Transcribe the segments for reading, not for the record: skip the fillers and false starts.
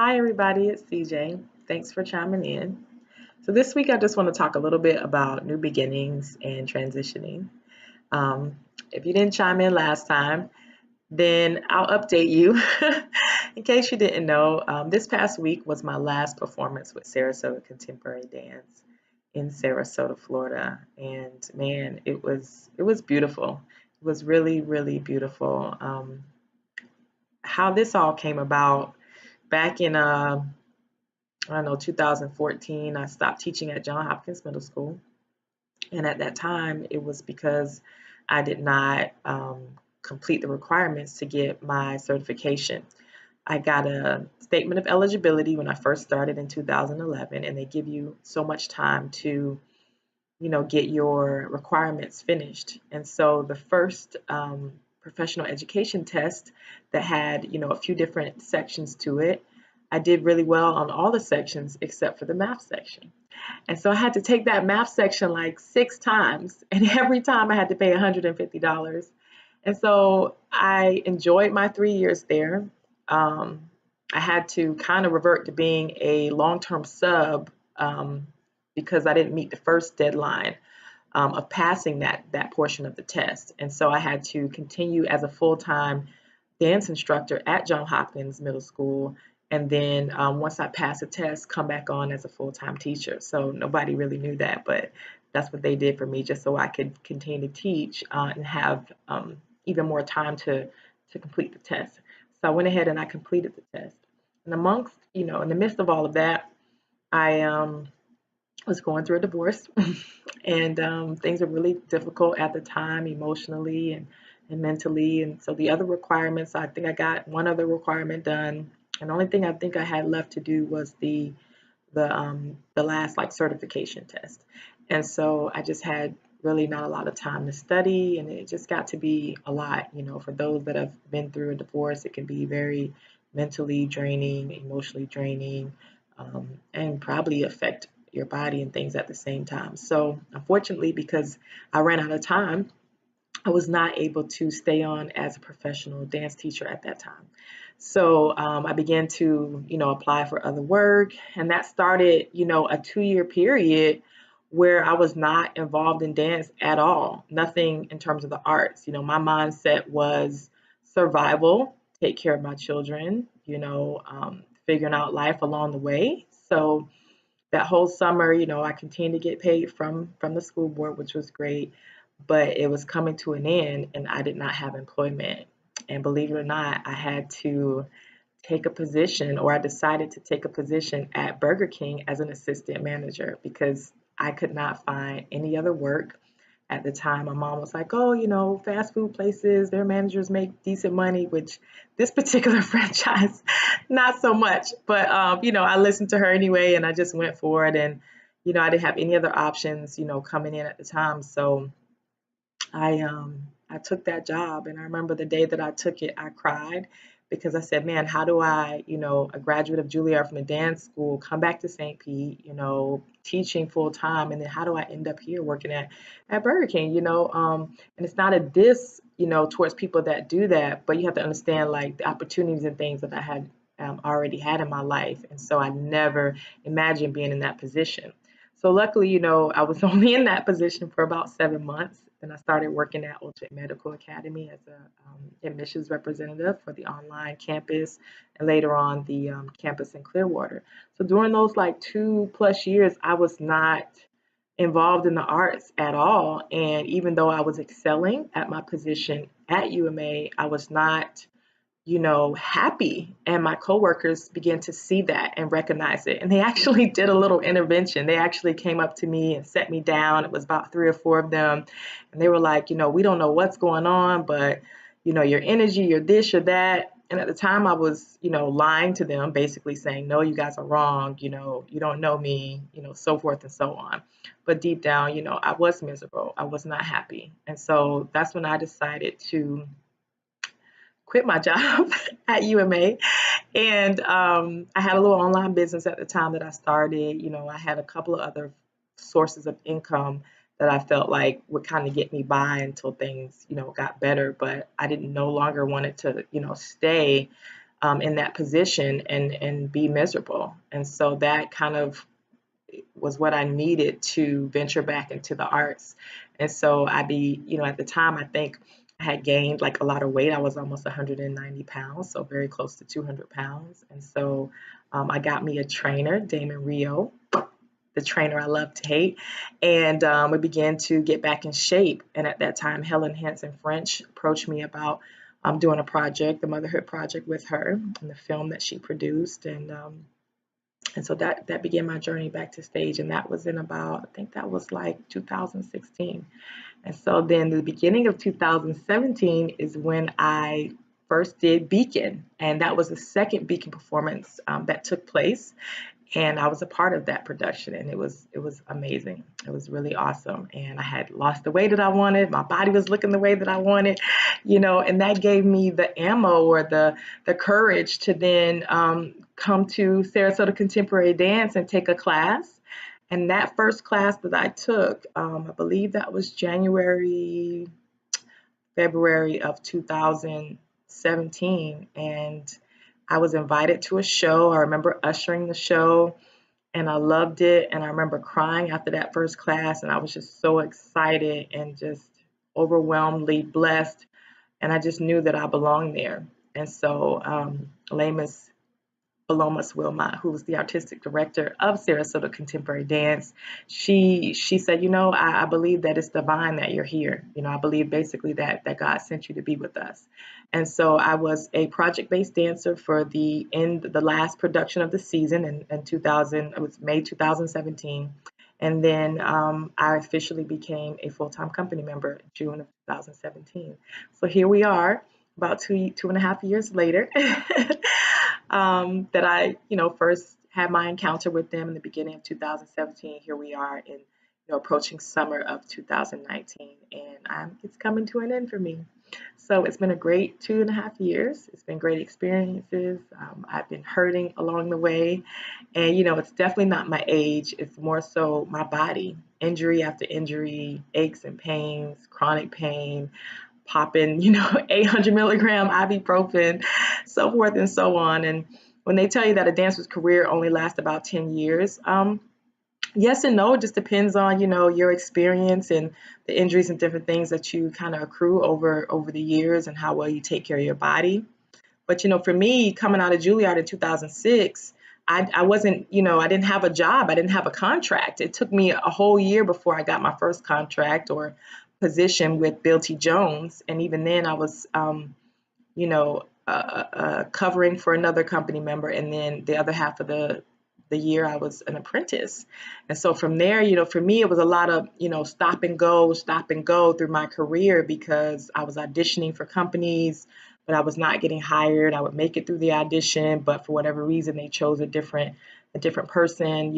Hi, everybody, it's CJ. Thanks for chiming in. So, this week I just want to talk a little bit about new beginnings and transitioning. Um, if you didn't chime in last time, then I'll update you. In case you didn't know, this past week was my last performance with Sarasota Contemporary Dance in Sarasota, Florida, and man, it was beautiful. It was really, really beautiful. How this all came about back in I don't know, 2014, I stopped teaching at John Hopkins Middle School. And at that time, it was because I did not complete the requirements to get my certification. I got a statement of eligibility when I first started in 2011, and they give you so much time to, get your requirements finished. And so the first professional education test that had, a few different sections to it, I did really well on all the sections except for the math section. And so I had to take that math section like 6 times, and every time I had to pay $150. And so I enjoyed my 3 years there. I had to kind of revert to being a long term sub because I didn't meet the first deadline of passing that portion of the test. And so I had to continue as a full time dance instructor at John Hopkins Middle School. And then once I passed the test, come back on as a full-time teacher. So nobody really knew that, but that's what they did for me, just so I could continue to teach and have even more time to complete the test. So I went ahead and I completed the test. And amongst, in the midst of all of that, I was going through a divorce, and things were really difficult at the time, emotionally and mentally. And so the other requirements, I think I got one other requirement done, and the only thing I think I had left to do was the last like certification test. And so I just had really not a lot of time to study, and it just got to be a lot. For those that have been through a divorce, it can be very mentally draining, emotionally draining, and probably affect your body and things at the same time. So unfortunately, because I ran out of time, I was not able to stay on as a professional dance teacher at that time. So I began to, apply for other work, and that started, a 2 year period where I was not involved in dance at all, nothing in terms of the arts. My mindset was survival, take care of my children, figuring out life along the way. So that whole summer, I continued to get paid from the school board, which was great, but it was coming to an end and I did not have employment. And believe it or not, I had to take a position, or I decided to take a position at Burger King as an assistant manager because I could not find any other work at the time. My mom was like, oh, fast food places, their managers make decent money, which this particular franchise, not so much. But, I listened to her anyway, and I just went for it. And, I didn't have any other options, coming in at the time. So I took that job, and I remember the day that I took it, I cried because I said, "Man, how do I, a graduate of Juilliard from the dance school, come back to St. Pete, teaching full time, and then how do I end up here working at Burger King, and it's not a diss, towards people that do that, but you have to understand like the opportunities and things that I had already had in my life, and so I never imagined being in that position. So luckily, I was only in that position for about 7 months. Then I started working at Ultimate Medical Academy as a admissions representative for the online campus, and later on the campus in Clearwater. So during those like 2+ years, I was not involved in the arts at all. And even though I was excelling at my position at UMA, I was not happy. And my coworkers began to see that and recognize it. And they actually did a little intervention. They actually came up to me and set me down. It was about 3 or 4 of them. And they were like, we don't know what's going on, but, your energy, you're this, you're that. And at the time I was, lying to them, basically saying, no, you guys are wrong. You don't know me, so forth and so on. But deep down, I was miserable. I was not happy. And so that's when I decided to quit my job at UMA. And I had a little online business at the time that I started. I had a couple of other sources of income that I felt like would kind of get me by until things, got better. But I didn't no longer want it to, stay in that position and be miserable. And so that kind of was what I needed to venture back into the arts. And so at the time, I think I had gained like a lot of weight. I was almost 190 pounds, so very close to 200 pounds. And so I got me a trainer, Damon Rio, the trainer I love to hate. And we began to get back in shape. And at that time, Helen Hanson French approached me about doing a project, the Motherhood Project with her, and the film that she produced. And so that began my journey back to stage. And that was in about, I think that was like 2016. And so then the beginning of 2017 is when I first did Beacon. And that was the second Beacon performance that took place. And I was a part of that production, and it was amazing. It was really awesome, and I had lost the weight that I wanted. My body was looking the way that I wanted, and that gave me the ammo or the courage to then come to Sarasota Contemporary Dance and take a class. And that first class that I took, I believe that was February of 2017, and I was invited to a show. I remember ushering the show, and I loved it. And I remember crying after that first class, and I was just so excited and just overwhelmingly blessed. And I just knew that I belonged there. And so Lamus Palomas Wilmot, who was the artistic director of Sarasota Contemporary Dance, she said, I believe that it's divine that you're here. I believe basically that God sent you to be with us. And so I was a project-based dancer for the last production of the season in 2000. It was May 2017. And then I officially became a full-time company member in June of 2017. So here we are, about two and a half years later. That I, first had my encounter with them in the beginning of 2017. Here we are in, approaching summer of 2019, and it's coming to an end for me. So it's been a great 2.5 years. It's been great experiences. I've been hurting along the way, and it's definitely not my age. It's more so my body, injury after injury, aches and pains, chronic pain, popping, 800 milligram ibuprofen, so forth and so on. And when they tell you that a dancer's career only lasts about 10 years, yes and no. It just depends on, your experience and the injuries and different things that you kind of accrue over the years and how well you take care of your body. But, for me, coming out of Juilliard in 2006, I wasn't, I didn't have a job. I didn't have a contract. It took me a whole year before I got my first contract or position with Bill T. Jones. And even then I was, covering for another company member. And then the other half of the year I was an apprentice. And so from there, for me, it was a lot of, stop and go through my career because I was auditioning for companies, but I was not getting hired. I would make it through the audition, but for whatever reason, they chose a different person,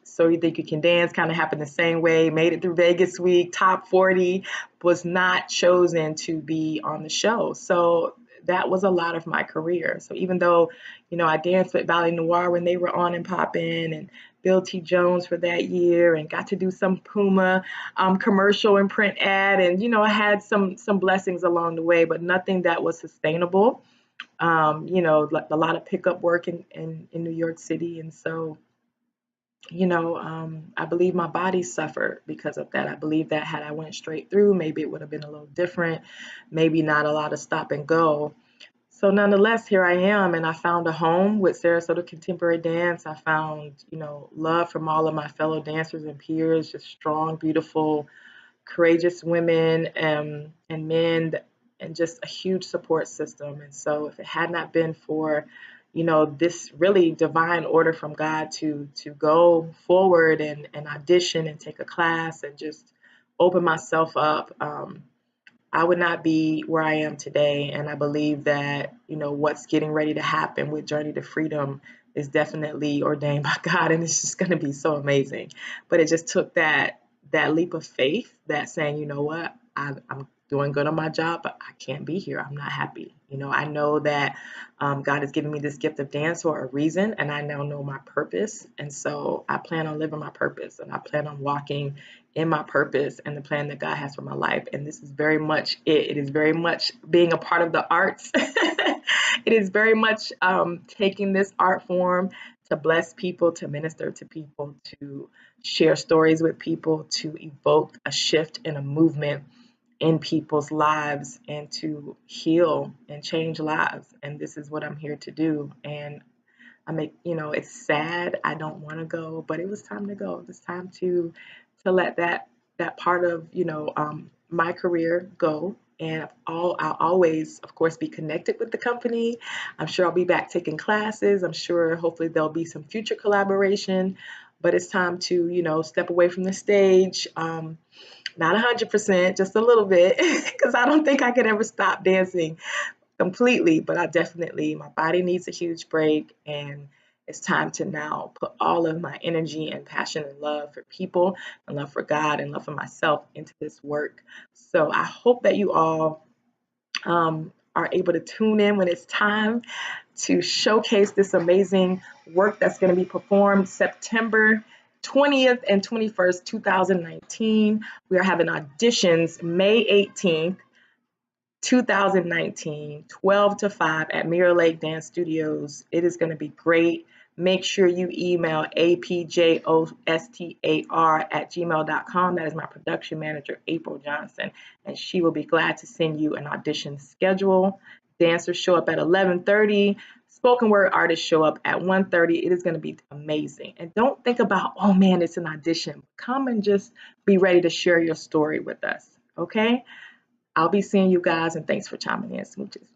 So You Think You Can Dance kind of happened the same way, made it through Vegas Week, top 40, was not chosen to be on the show. So that was a lot of my career. So even though, I danced with Valley Noir when they were on and popping, and Bill T. Jones for that year, and got to do some Puma commercial and print ad. And, I had some blessings along the way, but nothing that was sustainable. Like a lot of pickup work in New York City. And so, I believe my body suffered because of that. I believe that had I went straight through, maybe it would have been a little different, maybe not a lot of stop and go. So nonetheless, here I am, and I found a home with Sarasota Contemporary Dance. I found, love from all of my fellow dancers and peers, just strong, beautiful, courageous women and men, and just a huge support system. And so if it had not been for this really divine order from God to go forward and audition and take a class and just open myself up, I would not be where I am today. And I believe that, what's getting ready to happen with Journey to Freedom is definitely ordained by God, and it's just going to be so amazing. But it just took that leap of faith, that saying, what, doing good on my job, but I can't be here. I'm not happy. You know, I know that God has given me this gift of dance for a reason, and I now know my purpose. And so I plan on living my purpose, and I plan on walking in my purpose and the plan that God has for my life. And this is very much it. It is very much being a part of the arts. It is very much taking this art form to bless people, to minister to people, to share stories with people, to evoke a shift in a movement in people's lives and to heal and change lives. And this is what I'm here to do. And it's sad. I don't want to go, but it was time to go. It was time to let that part of, my career go. And I'll always, of course, be connected with the company. I'm sure I'll be back taking classes. I'm sure hopefully there'll be some future collaboration, but it's time to, step away from the stage. Not 100%, just a little bit, because I don't think I could ever stop dancing completely, but my body needs a huge break, and it's time to now put all of my energy and passion and love for people and love for God and love for myself into this work. So I hope that you all are able to tune in when it's time to showcase this amazing work that's going to be performed September 20th and 21st, 2019. We are having auditions May 18th, 2019, 12 to 5 at Mirror Lake Dance Studios. It is going to be great. Make sure you email apjostar@gmail.com. That is my production manager, April Johnson, and she will be glad to send you an audition schedule. Dancers show up at 11:30. Spoken word artists show up at 1:30. It is going to be amazing. And don't think about, oh man, it's an audition. Come and just be ready to share your story with us. Okay? I'll be seeing you guys, and thanks for chiming in, smooches.